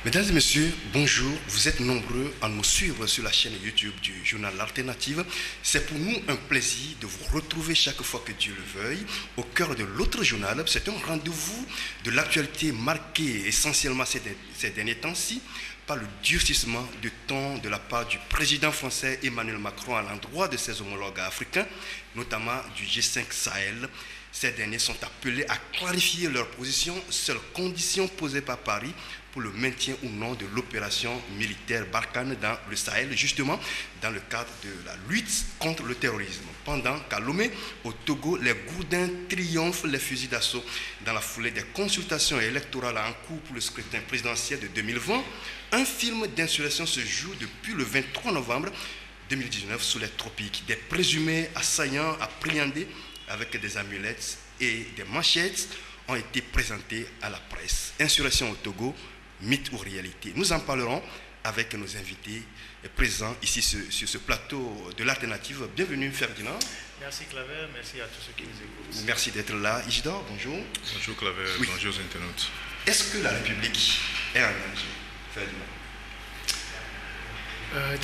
Mesdames et messieurs, bonjour. Vous êtes nombreux à nous suivre sur la chaîne YouTube du journal L'Alternative. C'est pour nous un plaisir de vous retrouver chaque fois que Dieu le veuille au cœur de l'autre journal. C'est un rendez-vous de l'actualité marquée essentiellement ces derniers temps-ci par le durcissement du ton de la part du président français Emmanuel Macron à l'endroit de ses homologues africains, notamment du G5 Sahel. Ces derniers sont appelés à clarifier leur position, seule condition posée par Paris pour le maintien ou non de l'opération militaire Barkhane dans le Sahel, justement dans le cadre de la lutte contre le terrorisme. Pendant qu'à Lomé, au Togo, les gourdins triomphent les fusils d'assaut dans la foulée des consultations électorales en cours pour le scrutin présidentiel de 2020, un film d'insurrection se joue depuis le 23 novembre 2019 sous les tropiques. Des présumés assaillants appréhendés avec des amulettes et des manchettes ont été présentés à la presse. Insurrection au Togo, mythe ou réalité? Nous en parlerons avec nos invités présents ici sur ce plateau de l'Alternative. Bienvenue Ferdinand. Merci Claver, merci à tous ceux qui nous écoutent. Merci d'être là. Isidore, bonjour. Bonjour Claver, oui. Bonjour aux internautes. Est-ce que la République est en danger, Ferdinand?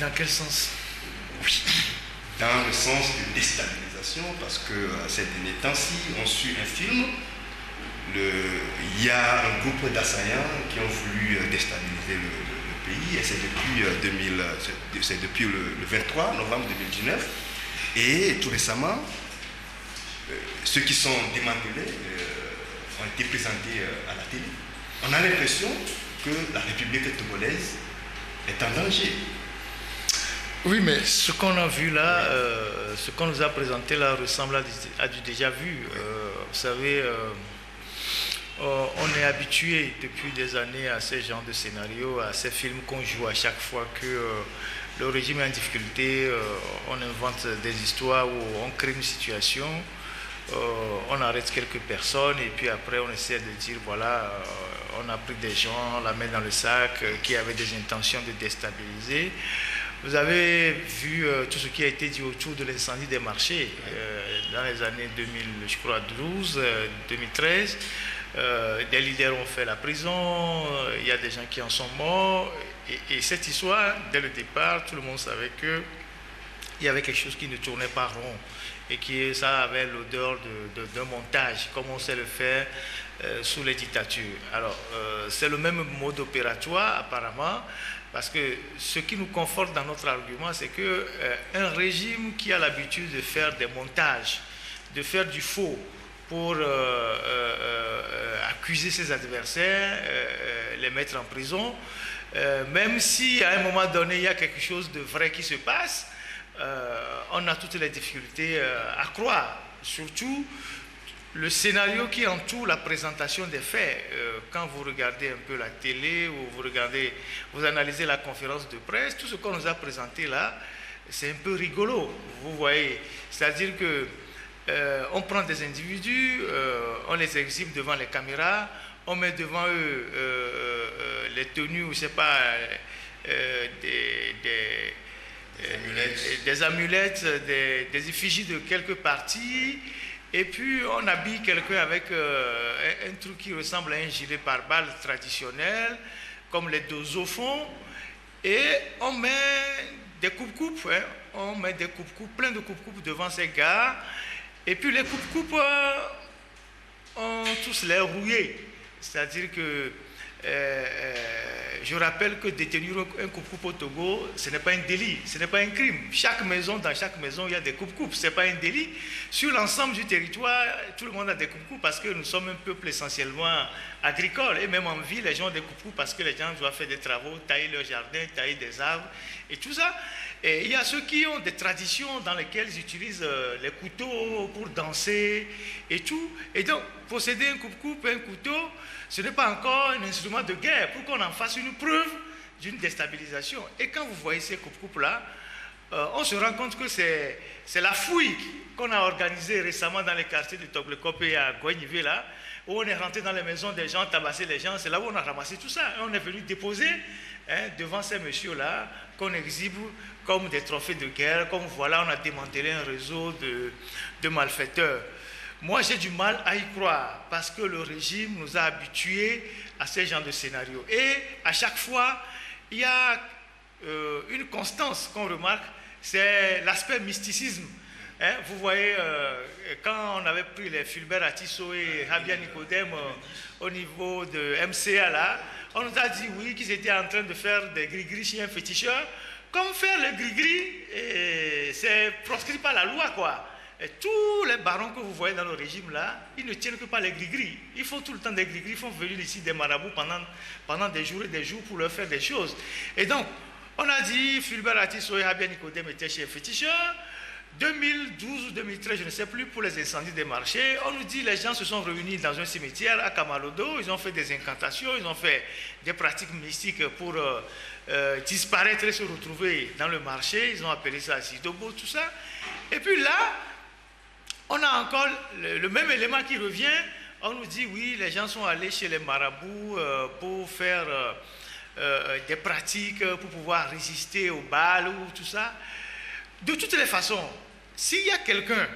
Dans quel sens? Oui, dans le sens de déstabilisation, parce que ces derniers temps-ci, on suit un film. Il y a un groupe d'assaillants qui ont voulu déstabiliser le pays, et c'est depuis le 23 novembre 2019. Et tout récemment, ceux qui sont démantelés ont été présentés à la télé. On a l'impression que la République togolaise est en danger. Oui, mais ce qu'on a vu là, ce qu'on nous a présenté là ressemble à du déjà vu. Vous savez, on est habitué depuis des années à ce genre de scénario, à ces films qu'on joue à chaque fois que le régime est en difficulté. On invente des histoires où on crée une situation, on arrête quelques personnes et puis après on essaie de dire voilà, on a pris des gens, on la met dans le sac qui avaient des intentions de déstabiliser. Vous avez vu tout ce qui a été dit autour de l'incendie des marchés dans les années 2012, 2013. Des leaders ont fait la prison, il y a des gens qui en sont morts. Et cette histoire, dès le départ, tout le monde savait qu'il y avait quelque chose qui ne tournait pas rond et que ça avait l'odeur d'un montage, comme on sait le faire sous les dictatures. Alors, c'est le même mode opératoire, apparemment. Parce que ce qui nous conforte dans notre argument, c'est qu'un régime qui a l'habitude de faire des montages, de faire du faux pour accuser ses adversaires, les mettre en prison, même si à un moment donné il y a quelque chose de vrai qui se passe, on a toutes les difficultés à croire. Surtout le scénario qui entoure la présentation des faits, quand vous regardez un peu la télé ou vous analysez la conférence de presse, tout ce qu'on nous a présenté là, c'est un peu rigolo, vous voyez. C'est-à-dire que on prend des individus, on les exhibe devant les caméras, on met devant eux les tenues, je ne sais pas, des amulettes, des effigies de quelques partis. Et puis on habille quelqu'un avec un truc qui ressemble à un gilet pare-balles traditionnel, comme les dosophones, et on met des coupes-coupes, hein, on met des coupes-coupes, plein de coupes-coupes devant ces gars, et puis les coupes-coupes ont tous l'air rouillés, c'est-à-dire que je rappelle que détenir un coupe-coupe au Togo, ce n'est pas un délit, ce n'est pas un crime. Dans chaque maison, il y a des coupes-coupes, ce n'est pas un délit. Sur l'ensemble du territoire, tout le monde a des coupes-coupes parce que nous sommes un peuple essentiellement agricole. Et même en ville, les gens ont des coupes-coupes parce que les gens doivent faire des travaux, tailler leur jardin, tailler des arbres et tout ça. Et il y a ceux qui ont des traditions dans lesquelles ils utilisent les couteaux pour danser et tout. Et donc, posséder un coupe-coupe, un couteau, ce n'est pas encore un instrument de guerre pour qu'on en fasse une preuve d'une déstabilisation. Et quand vous voyez ces coupes-coupes-là, on se rend compte que c'est la fouille qu'on a organisée récemment dans les quartiers de Toglekop et à Gouagnivé, là, où on est rentré dans les maisons des gens, tabassé les gens. C'est là où on a ramassé tout ça. Et on est venu déposer devant ces messieurs-là qu'on exhibe comme des trophées de guerre. Comme voilà, on a démantelé un réseau de malfaiteurs. Moi, j'ai du mal à y croire parce que le régime nous a habitués à ces genres de scénarios. Et à chaque fois, il y a une constance qu'on remarque, c'est l'aspect mysticisme. Hein, vous voyez, quand on avait pris les Fulbert Atisso et Habia Nicodème au niveau de MCA, là, on nous a dit, oui, qu'ils étaient en train de faire des gris-gris chez un féticheur. Comme faire le gris-gris, c'est proscrit par la loi, quoi. Et tous les barons que vous voyez dans le régime là, ils ne tiennent que par les gris-gris. Ils font tout le temps des gris-gris, ils font venir ici des marabouts pendant des jours et des jours pour leur faire des choses. Et donc, on a dit, Fulbert Atisso et Habia Nicodème étaient chez un féticheur. 2012 ou 2013, je ne sais plus, pour les incendies des marchés, on nous dit les gens se sont réunis dans un cimetière à Kamalodo, ils ont fait des incantations, ils ont fait des pratiques mystiques pour disparaître et se retrouver dans le marché, ils ont appelé ça Sidobo, tout ça. Et puis là, on a encore le même élément qui revient, on nous dit oui, les gens sont allés chez les marabouts pour faire des pratiques, pour pouvoir résister au bal ou tout ça. De toutes les façons, s'il y a quelqu'un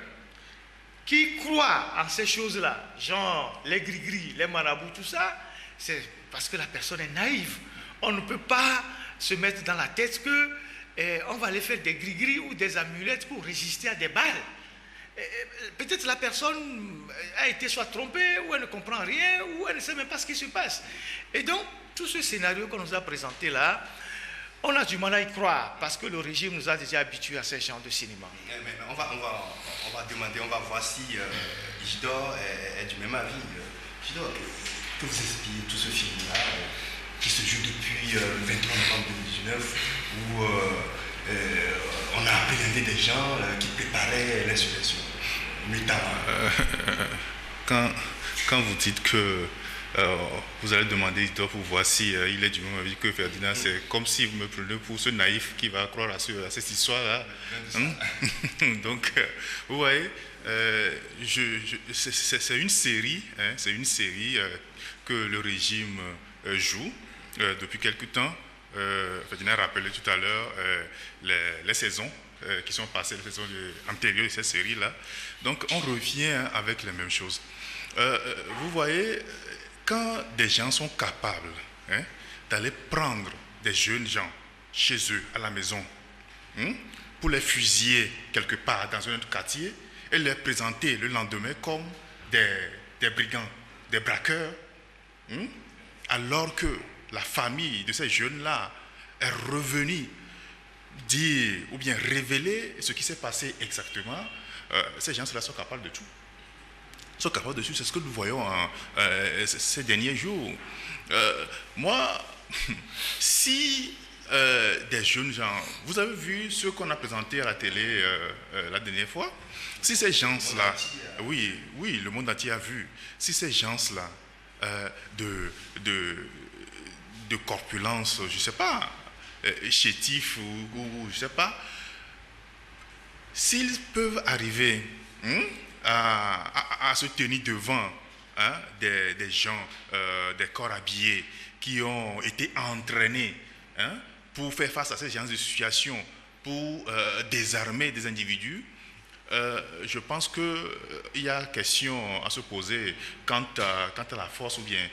qui croit en ces choses-là, genre les gris-gris, les marabouts, tout ça, c'est parce que la personne est naïve. On ne peut pas se mettre dans la tête qu'on va aller faire des gris-gris ou des amulettes pour résister à des balles. Peut-être la personne a été soit trompée, ou elle ne comprend rien, ou elle ne sait même pas ce qui se passe. Et donc, tout ce scénario qu'on nous a présenté là, on a du mal à y croire parce que le régime nous a déjà habitués à ces genres de cinéma. On va demander, on va voir si Isidore est du même avis. Isidore, que vous inspire tout ce film-là qui se joue depuis le 23 novembre 2019 où on a appréhendé des gens qui préparaient l'insurrection. Quand vous dites que vous allez demander Isidore pour voir si il est du même avis que Ferdinand, c'est comme si vous me prenez pour ce naïf qui va croire à cette histoire-là. Donc, vous voyez, c'est une série, que le régime joue depuis quelque temps. Ferdinand rappelait tout à l'heure les saisons qui sont passées, les saisons antérieures de cette série-là. Donc, on revient avec les mêmes choses. Vous voyez, quand des gens sont capables d'aller prendre des jeunes gens chez eux, à la maison, pour les fusiller quelque part dans un autre quartier et les présenter le lendemain comme des brigands, des braqueurs, alors que la famille de ces jeunes-là est revenue dire ou bien révéler ce qui s'est passé exactement, ces gens-là sont capables de tout. Sont capables de tout, c'est ce que nous voyons ces derniers jours. Moi, si des jeunes gens, vous avez vu ce qu'on a présenté à la télé la dernière fois, si ces gens-là, oui, le monde entier a vu, si ces gens-là de corpulence, je ne sais pas, chétif ou je ne sais pas, s'ils peuvent arriver à se tenir devant des gens, des corps habillés qui ont été entraînés pour faire face à ces genres de situations, pour désarmer des individus, je pense qu'il y a question à se poser quant à la force ou bien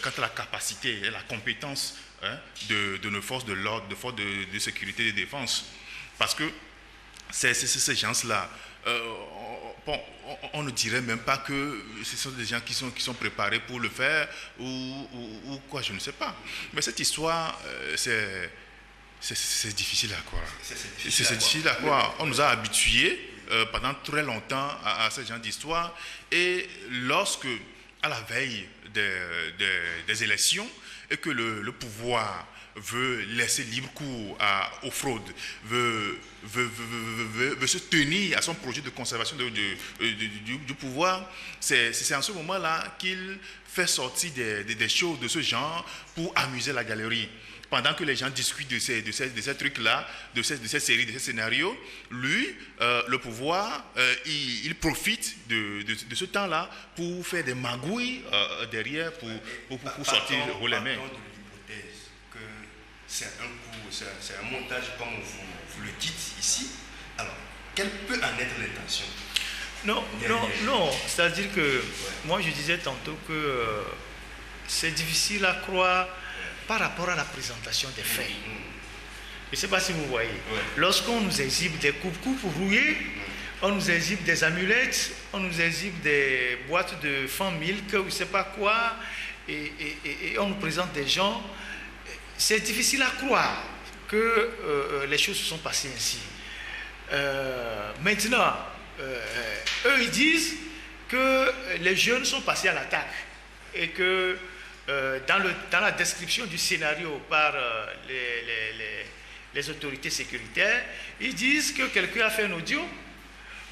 quant à la capacité et la compétence de nos forces de l'ordre, de forces de sécurité et de défense. Parce que ces gens-là, on ne dirait même pas que ce sont des gens qui sont préparés pour le faire ou quoi, je ne sais pas. Mais cette histoire, c'est difficile à croire. C'est difficile à croire. On nous a habitués pendant très longtemps à ce genre d'histoire. Et lorsque, à la veille des élections, et que le pouvoir veut laisser libre cours aux fraudes, veut se tenir à son projet de conservation du pouvoir, c'est en ce moment-là qu'il fait sortir des choses de ce genre pour amuser la galerie. Pendant que les gens discutent de ces trucs-là, de cette série, de ces scénarios, lui, le pouvoir, il profite de ce temps-là pour faire des magouilles derrière, pour sortir les mains. C'est un montage comme vous le dites ici. Alors, quelle peut en être l'intention? Non, c'est-à-dire que moi je disais tantôt que c'est difficile à croire par rapport à la présentation des faits. Je ne sais pas si vous voyez. Lorsqu'on nous exhibe des coupes rouillées, on nous exhibe des amulettes, on nous exhibe des boîtes de fan milk ou je ne sais pas quoi, et on nous présente des gens, c'est difficile à croire que les choses se sont passées ainsi. Maintenant, eux ils disent que les jeunes sont passés à l'attaque et que dans la description du scénario par les autorités sécuritaires, ils disent que quelqu'un a fait un audio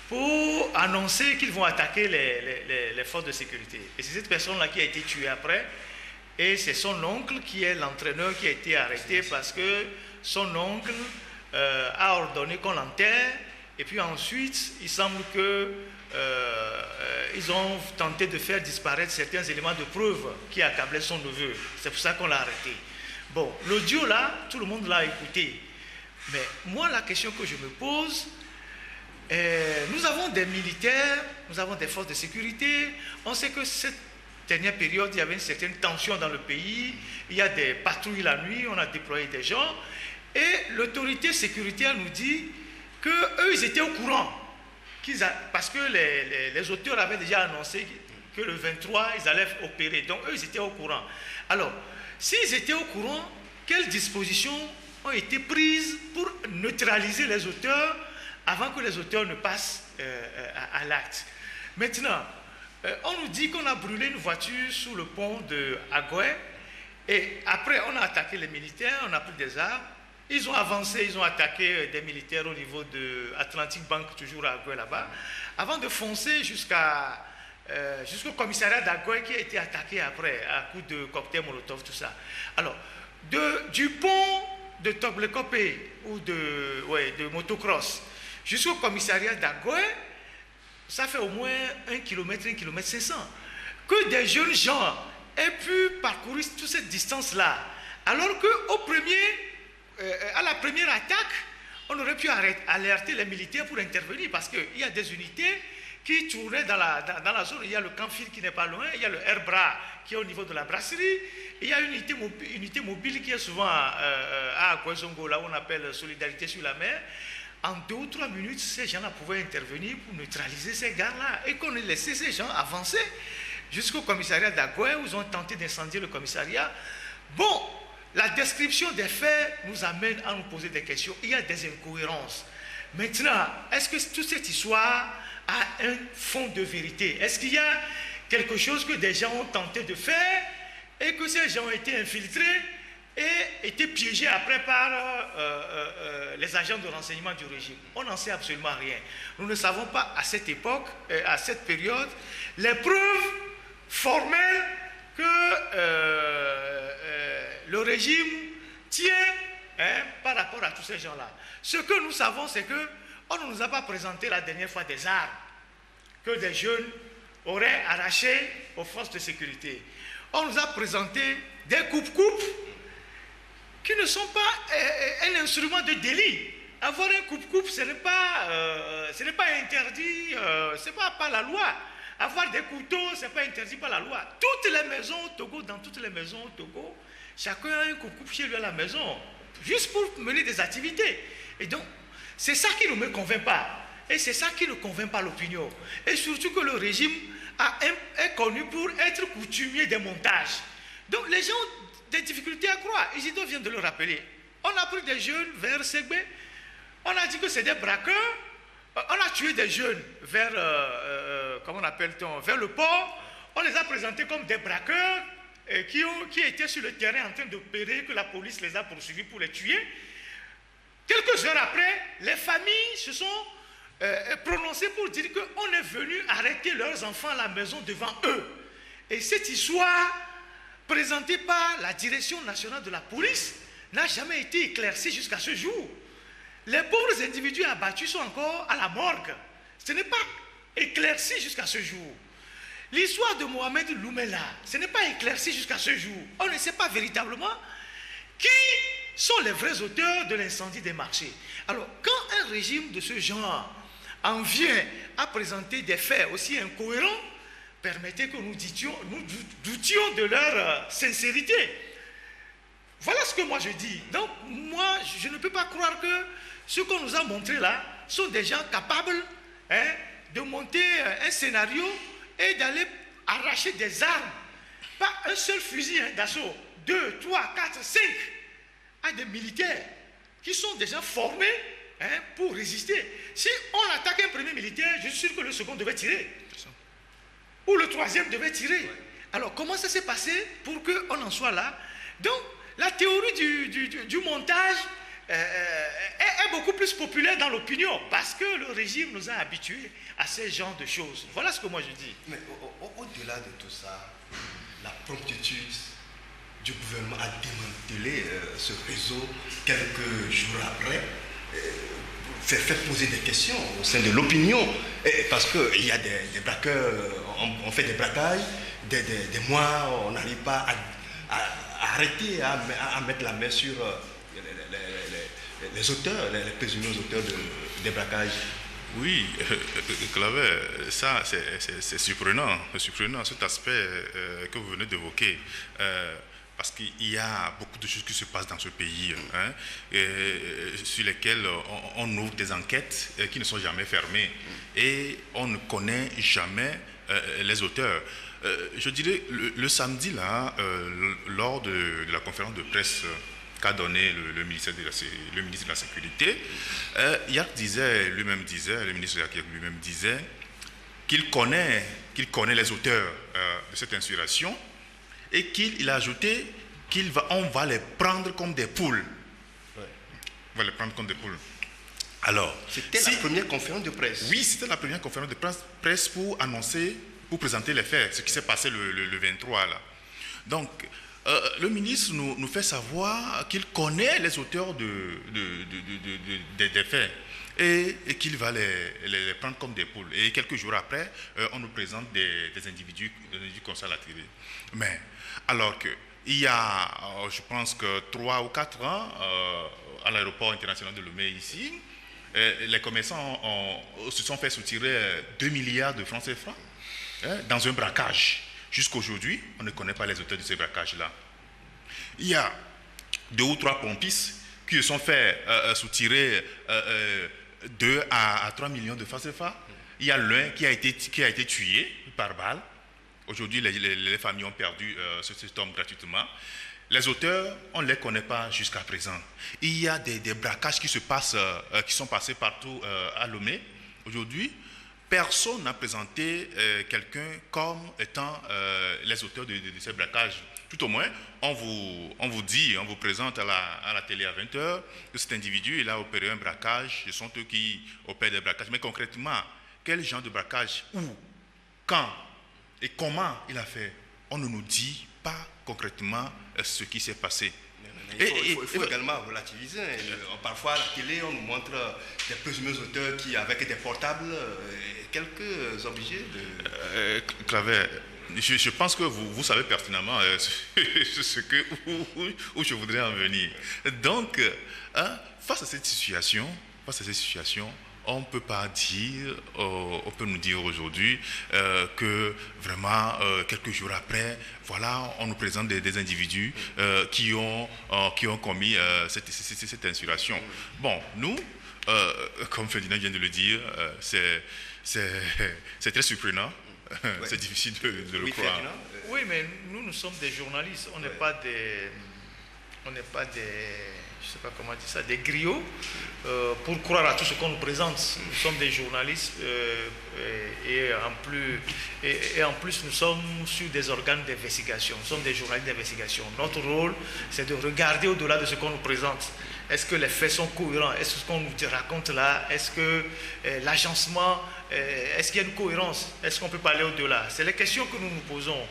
pour annoncer qu'ils vont attaquer les forces de sécurité. Et c'est cette personne-là qui a été tuée après, et c'est son oncle qui est l'entraîneur qui a été arrêté parce que son oncle a ordonné qu'on l'enterre, et puis ensuite, il semble que ils ont tenté de faire disparaître certains éléments de preuve qui accablaient son neveu. C'est pour ça qu'on l'a arrêté. Bon, l'audio là, tout le monde l'a écouté. Mais moi, la question que je me pose, nous avons des militaires, nous avons des forces de sécurité. On sait que cette dernière période, il y avait une certaine tension dans le pays. Il y a des patrouilles la nuit, on a déployé des gens. Et l'autorité sécuritaire nous dit qu'eux, ils étaient au courant. Parce que les auteurs avaient déjà annoncé que le 23, ils allaient opérer. Donc, eux, ils étaient au courant. Alors, s'ils étaient au courant, quelles dispositions ont été prises pour neutraliser les auteurs avant que les auteurs ne passent à l'acte? Maintenant, on nous dit qu'on a brûlé une voiture sous le pont de Agoué, et après, on a attaqué les militaires, on a pris des armes. Ils ont avancé, ils ont attaqué des militaires au niveau de Atlantic Bank, toujours à Agoué là-bas, avant de foncer jusqu'au commissariat d'Agoué qui a été attaqué après, à coups de cocktail Molotov, tout ça. Alors, du pont de Toblekopé ou de motocross jusqu'au commissariat d'Agoué, ça fait au moins 1 km, 1 km 500. Que des jeunes gens aient pu parcourir toute cette distance-là, alors à la première attaque, on aurait pu alerter les militaires pour intervenir, parce qu'il y a des unités qui tournaient dans la zone. Il y a le Campfil qui n'est pas loin, il y a le Airbra qui est au niveau de la brasserie, il y a une unité mobile qui est souvent à Akwezongo, là où on appelle Solidarité sur la mer. En 2 ou 3 minutes, ces gens-là pouvaient intervenir pour neutraliser ces gars-là, et qu'on ait laissé ces gens avancer jusqu'au commissariat d'Agoué, où ils ont tenté d'incendier le commissariat. Bon, la description des faits nous amène à nous poser des questions. Il y a des incohérences. Maintenant, est-ce que toute cette histoire a un fond de vérité? Est-ce qu'il y a quelque chose que des gens ont tenté de faire et que ces gens ont été infiltrés et été piégés après par les agents de renseignement du régime? On n'en sait absolument rien. Nous ne savons pas à cette époque, à cette période, les preuves formelles que le régime tient par rapport à tous ces gens-là. Ce que nous savons, c'est qu'on ne nous a pas présenté la dernière fois des armes que des jeunes auraient arrachées aux forces de sécurité. On nous a présenté des coupe-coupes qui ne sont pas un instrument de délit. Avoir un coupe-coupe, ce n'est pas interdit, ce n'est pas la loi. Avoir des couteaux, ce n'est pas interdit par la loi. Toutes les maisons au Togo, dans toutes les maisons au Togo, chacun a un coupe-coupe chez lui à la maison, juste pour mener des activités. Et donc, c'est ça qui ne me convainc pas. Et c'est ça qui ne convainc pas l'opinion. Et surtout que le régime est connu pour être coutumier des montages. Donc, les gens ont des difficultés à croire. Isidore vient de le rappeler. On a pris des jeunes vers Ségbé. On a dit que c'est des braqueurs. On a tué des jeunes vers, comment appelle-t-on, vers le port. On les a présentés comme des braqueurs qui étaient sur le terrain en train d'opérer, que la police les a poursuivis pour les tuer. Quelques heures après, les familles se sont prononcées pour dire qu'on est venu arrêter leurs enfants à la maison devant eux. Et cette histoire, présentée par la direction nationale de la police, n'a jamais été éclaircie jusqu'à ce jour. Les pauvres individus abattus sont encore à la morgue. Ce n'est pas éclairci jusqu'à ce jour. L'histoire de Mohamed Loumela, ce n'est pas éclairci jusqu'à ce jour. On ne sait pas véritablement qui sont les vrais auteurs de l'incendie des marchés. Alors, quand un régime de ce genre en vient à présenter des faits aussi incohérents, permettez que nous doutions de leur sincérité. Voilà ce que moi je dis. Donc, moi, je ne peux pas croire que ce qu'on nous a montré là sont des gens capables de monter un scénario et d'aller arracher des armes. Pas un seul fusil d'assaut, 2, 3, 4, 5 à des militaires qui sont déjà formés pour résister. Si on attaque un premier militaire, je suis sûr que le second devait tirer. Ou le troisième devait tirer. Alors, comment ça s'est passé pour qu'on en soit là? Donc, la théorie du montage est beaucoup plus populaire dans l'opinion parce que le régime nous a habitués à ce genre de choses. Voilà ce que moi je dis. Mais au-delà de tout ça, la promptitude du gouvernement à démanteler ce réseau quelques jours après fait poser des questions au sein de l'opinion. Parce qu'il y a des braqueurs, on fait des braquages, des mois, on n'arrive pas à arrêter, à mettre la main sur les auteurs, les présumés auteurs des braquages. Oui, Claver, ça c'est surprenant, cet aspect que vous venez d'évoquer. Parce qu'il y a beaucoup de choses qui se passent dans ce pays, sur lesquelles on ouvre des enquêtes qui ne sont jamais fermées et on ne connaît jamais les auteurs. Je dirais, le samedi, là, lors de la conférence de presse qu'a donné le ministre de la Sécurité, le ministre lui-même disait qu'il connaît les auteurs de cette insurrection et qu'il a ajouté qu'on va les prendre comme des poules. Ouais. On va les prendre comme des poules. Alors, c'était la première conférence de presse. Oui, c'était la première conférence de presse pour annoncer, pour présenter les faits, ce qui s'est passé le 23 là. Donc, le ministre nous fait savoir qu'il connaît les auteurs des faits et qu'il va les prendre comme des poules. Et quelques jours après, on nous présente des individus comme ça à la télé. Mais alors qu'il y a, je pense que 3 ou 4 ans, à l'aéroport international de Lomé ici, les commerçants se sont fait soutirer 2 milliards de francs CFA dans un braquage. Jusqu'aujourd'hui, on ne connaît pas les auteurs de ces braquages-là. Il y a 2 ou 3 pompistes qui se sont fait soutirer 2 à 3 millions de francs CFA. Il y a l'un qui a été tué par balle. Aujourd'hui, les familles ont perdu cet homme gratuitement. Les auteurs, on ne les connaît pas jusqu'à présent. Il y a des braquages qui sont passés partout à Lomé. Aujourd'hui, personne n'a présenté quelqu'un comme étant les auteurs de ces braquages. Tout au moins, on vous présente à la télé à 20h que cet individu il a opéré un braquage, ce sont eux qui opèrent des braquages. Mais concrètement, quel genre de braquage, où, quand et comment il a fait? On ne nous dit pas concrètement ce qui s'est passé. Il faut également relativiser. Parfois, à la télé, on nous montre des présumés auteurs qui, avec des portables, quelques objets de... Claver, je pense que vous savez pertinemment où je voudrais en venir. Donc, face à cette situation, on ne peut pas dire, on peut nous dire aujourd'hui que vraiment, quelques jours après, voilà, on nous présente des individus qui ont commis cette insurrection. Bon, nous, comme Ferdinand vient de le dire, c'est très surprenant, c'est difficile de le croire. Ferdinand, Oui, mais nous sommes des journalistes, on n'est pas des, je ne sais pas comment dire ça, des griots pour croire à tout ce qu'on nous présente. Nous sommes des journalistes et en plus nous sommes sur des organes d'investigation. Nous sommes des journalistes d'investigation. Notre rôle, c'est de regarder au-delà de ce qu'on nous présente. Est-ce que les faits sont cohérents? Est-ce que ce qu'on nous raconte là, est-ce que l'agencement, est-ce qu'il y a une cohérence? Est-ce qu'on peut parler au-delà? C'est les questions que nous nous posons.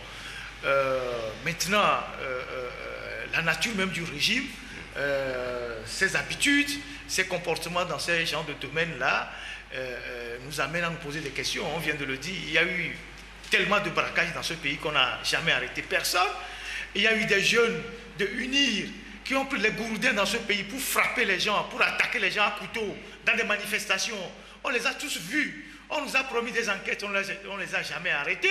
Maintenant, la nature même du régime, ses habitudes, ses comportements dans ces genres de domaines-là nous amènent à nous poser des questions. On vient de le dire, il y a eu tellement de braquages dans ce pays qu'on n'a jamais arrêté personne. Il y a eu des jeunes de UNIR qui ont pris les gourdins dans ce pays pour frapper les gens, pour attaquer les gens à couteau dans des manifestations. On les a tous vus. On nous a promis des enquêtes, on ne les a jamais arrêtés.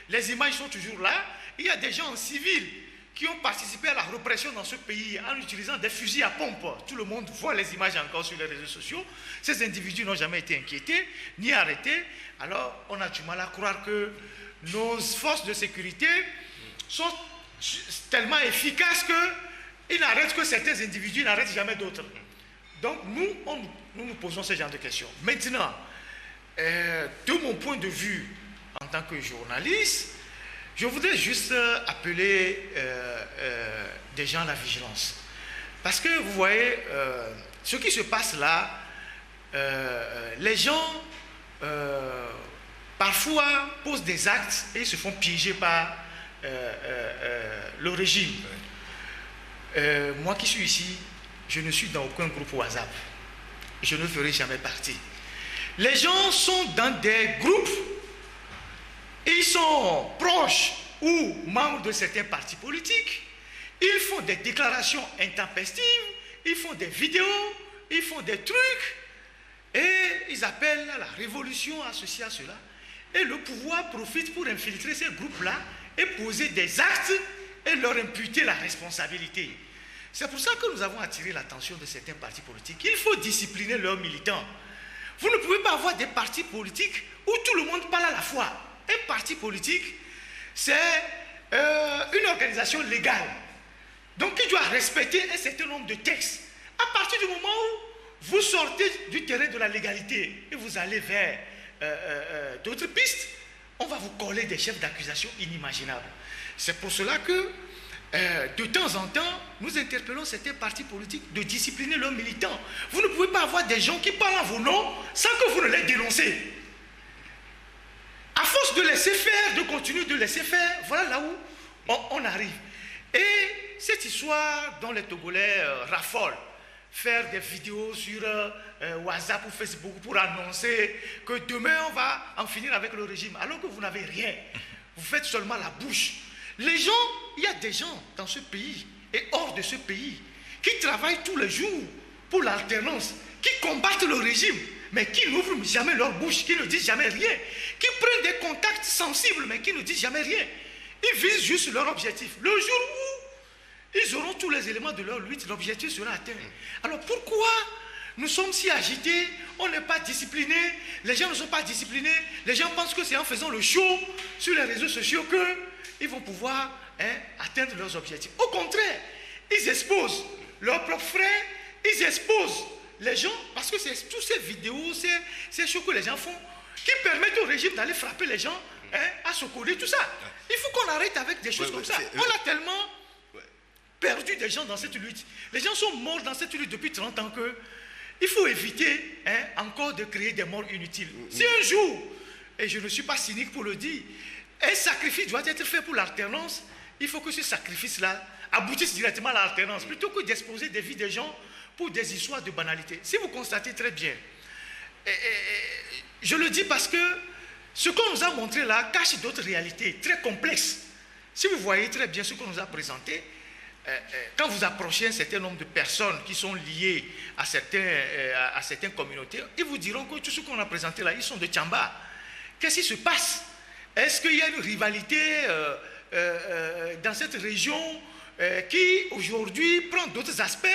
Les images sont toujours là. Il y a des gens en civil qui ont participé à la répression dans ce pays en utilisant des fusils à pompe. Tout le monde voit les images encore sur les réseaux sociaux. Ces individus n'ont jamais été inquiétés ni arrêtés. Alors, on a du mal à croire que nos forces de sécurité sont tellement efficaces qu'ils n'arrêtent que certains individus, ils n'arrêtent jamais d'autres. Donc, nous posons ce genre de questions. Maintenant, de mon point de vue en tant que journaliste, je voudrais juste appeler des gens à la vigilance. Parce que vous voyez, ce qui se passe là, les gens parfois posent des actes et se font piéger par le régime. Moi qui suis ici, je ne suis dans aucun groupe WhatsApp. Je ne ferai jamais partie. Les gens sont dans des groupes. Ils sont proches ou membres de certains partis politiques. Ils font des déclarations intempestives, ils font des vidéos, ils font des trucs et ils appellent à la révolution, à ceci, à cela. Et le pouvoir profite pour infiltrer ces groupes-là et poser des actes et leur imputer la responsabilité. C'est pour ça que nous avons attiré l'attention de certains partis politiques. Il faut discipliner leurs militants. Vous ne pouvez pas avoir des partis politiques où tout le monde parle à la fois. Un parti politique, c'est une organisation légale. Donc, il doit respecter un certain nombre de textes. À partir du moment où vous sortez du terrain de la légalité et vous allez vers d'autres pistes, on va vous coller des chefs d'accusation inimaginables. C'est pour cela que, de temps en temps, nous interpellons certains partis politiques de discipliner leurs militants. Vous ne pouvez pas avoir des gens qui parlent en vos noms sans que vous ne les dénoncez. À force de laisser faire, de continuer de laisser faire, voilà là où on arrive. Et cette histoire dont les Togolais raffolent, faire des vidéos sur WhatsApp ou Facebook pour annoncer que demain on va en finir avec le régime, alors que vous n'avez rien. Vous faites seulement la bouche. Les gens, il y a des gens dans ce pays et hors de ce pays qui travaillent tous les jours pour l'alternance, qui combattent le régime, mais qui n'ouvrent jamais leur bouche, qui ne disent jamais rien, qui prennent des contacts sensibles, mais qui ne disent jamais rien. Ils visent juste leur objectif. Le jour où ils auront tous les éléments de leur lutte, l'objectif sera atteint. Alors pourquoi nous sommes si agités, on n'est pas disciplinés, les gens ne sont pas disciplinés, les gens pensent que c'est en faisant le show sur les réseaux sociaux qu'ils vont pouvoir atteindre leurs objectifs. Au contraire, ils exposent leurs propres frères, ils exposent les gens, parce que c'est toutes ces vidéos, ces choses que les gens font, qui permettent au régime d'aller frapper les gens, à secourir, tout ça. Il faut qu'on arrête avec des choses comme ça. On a tellement perdu des gens dans cette lutte. Les gens sont morts dans cette lutte depuis 30 ans que il faut éviter encore de créer des morts inutiles. Si un jour, et je ne suis pas cynique pour le dire, un sacrifice doit être fait pour l'alternance, il faut que ce sacrifice-là aboutisse directement à l'alternance, plutôt que d'exposer des vies des gens pour des histoires de banalité. Si vous constatez très bien, je le dis parce que ce qu'on nous a montré là cache d'autres réalités très complexes. Si vous voyez très bien ce qu'on nous a présenté, quand vous approchez un certain nombre de personnes qui sont liées à certaines communautés, ils vous diront que tout ce qu'on a présenté là, ils sont de Tchamba. Qu'est-ce qui se passe? Est-ce qu'il y a une rivalité dans cette région qui aujourd'hui prend d'autres aspects?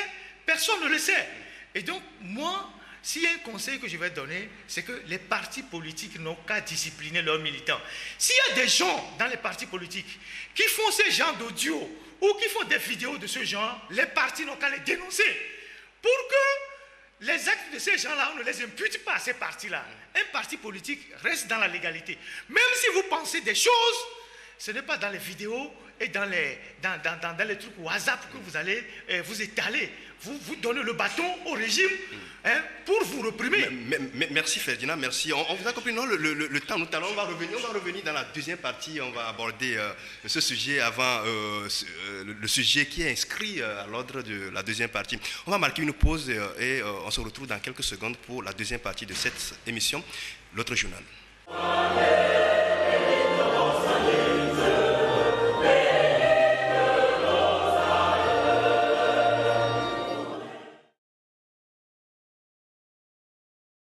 Personne ne le sait. Et donc, moi, s'il y a un conseil que je vais donner, c'est que les partis politiques n'ont qu'à discipliner leurs militants. S'il y a des gens dans les partis politiques qui font ce genre d'audio ou qui font des vidéos de ce genre, les partis n'ont qu'à les dénoncer pour que les actes de ces gens-là, on ne les impute pas à ces partis-là. Un parti politique reste dans la légalité. Même si vous pensez des choses, ce n'est pas dans les vidéos et dans les trucs WhatsApp que vous allez vous étaler. Vous donnez le bâton au régime pour vous réprimer. Merci Ferdinand, merci. On vous a compris, non, le temps, on va revenir dans la deuxième partie, on va aborder ce sujet avant le sujet qui est inscrit à l'ordre de la deuxième partie. On va marquer une pause et on se retrouve dans quelques secondes pour la deuxième partie de cette émission, l'autre journal.